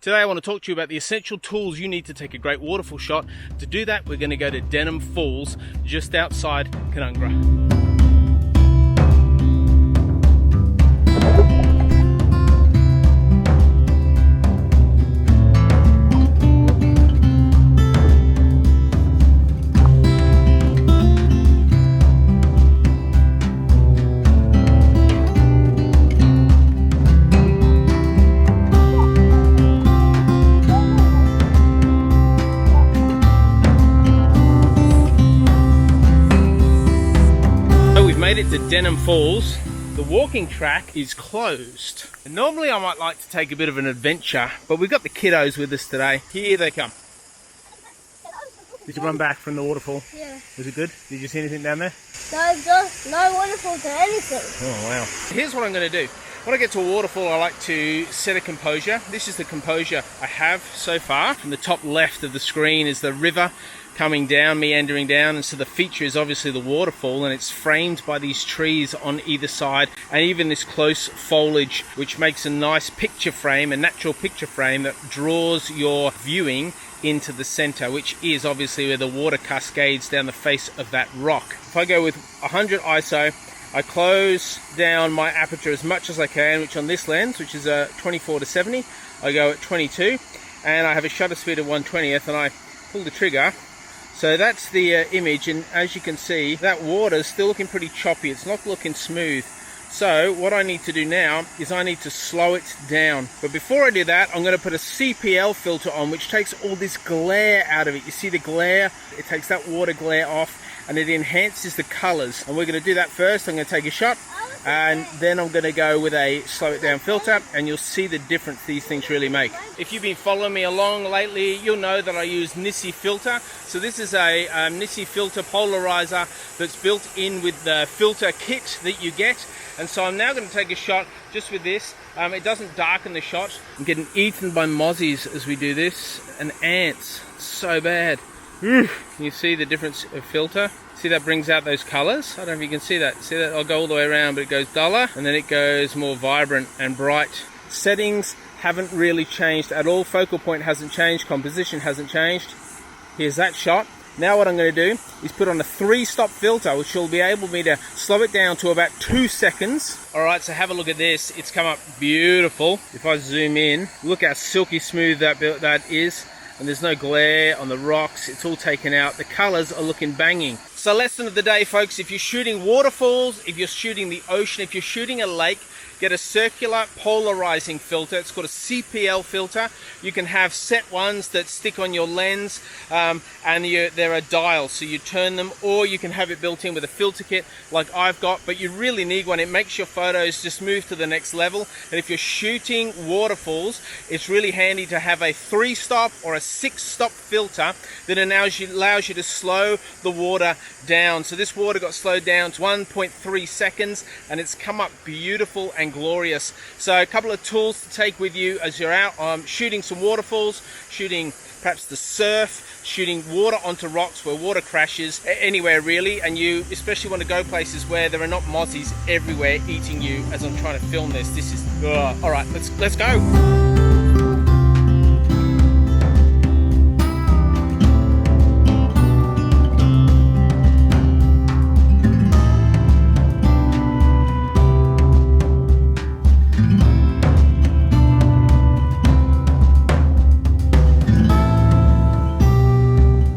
Today I want to talk to you about the essential tools you need to take a great waterfall shot. To do that, we're going to go to Denham Falls, just outside Canungra. Made it to Denham Falls. The walking track is closed. And normally I might like to take a bit of an adventure, but we've got the kiddos with us today. Here they come. Did you run back from the waterfall? Yeah. Was it good? Did you see anything down there? No waterfalls or anything. Oh wow. Here's what I'm going to do. When I get to a waterfall, I like to set a composure. This is the composure I have so far. From the top left of the screen is the river coming down, meandering down, and so the feature is obviously the waterfall, and it's framed by these trees on either side, and even this close foliage, which makes a nice picture frame, a natural picture frame that draws your viewing into the center, which is obviously where the water cascades down the face of that rock. If I go with 100 ISO, I close down my aperture as much as I can, which on this lens, which is a 24-70, I go at 22, and I have a shutter speed of 1/20th, and I pull the trigger. So that's the image, and as you can see, that water is still looking pretty choppy. It's not looking smooth. So what I need to do now is I need to slow it down. But before I do that, I'm going to put a CPL filter on, which takes all this glare out of it. You see the glare? It takes that water glare off, and it enhances the colors. And we're going to do that first. I'm going to take a shot, and then I'm going to go with a slow it down filter, and you'll see the difference these things really make. If you've been following me along lately, you'll know that I use Nissi filter. So this is a Nissi filter polarizer that's built in with the filter kit that you get. And so I'm now going to take a shot just with this. It doesn't darken the shot. I'm getting eaten by mozzies as we do this, and ants. So bad. Can you see the difference of filter? See, that brings out those colors. I don't know if you can see that. See that? I'll go all the way around, but it goes duller, and then it goes more vibrant and bright. Settings haven't really changed at all. Focal point hasn't changed. Composition hasn't changed. Here's that shot. Now what I'm going to do is put on a 3-stop filter, which will be able me to slow it down to about 2 seconds. All right, so have a look at this. It's come up beautiful. If I zoom in, look how silky smooth that is. And there's no glare on the rocks. It's all taken out. The colors are looking banging. So lesson of the day, folks, if you're shooting waterfalls, if you're shooting the ocean, if you're shooting a lake, get a circular polarizing filter. It's called a CPL filter. You can have set ones that stick on your lens, and there are dials, so you turn them, or you can have it built in with a filter kit like I've got, but you really need one. It makes your photos just move to the next level. And if you're shooting waterfalls, it's really handy to have a 3-stop or a 6-stop filter that allows you to slow the water down. So this water got slowed down to 1.3 seconds, and it's come up beautiful and glorious. So a couple of tools to take with you as you're out shooting some waterfalls, shooting perhaps the surf, shooting water onto rocks where water crashes, anywhere really, and you especially want to go places where there are not mozzies everywhere eating you as I'm trying to film this. This is all right, let's go.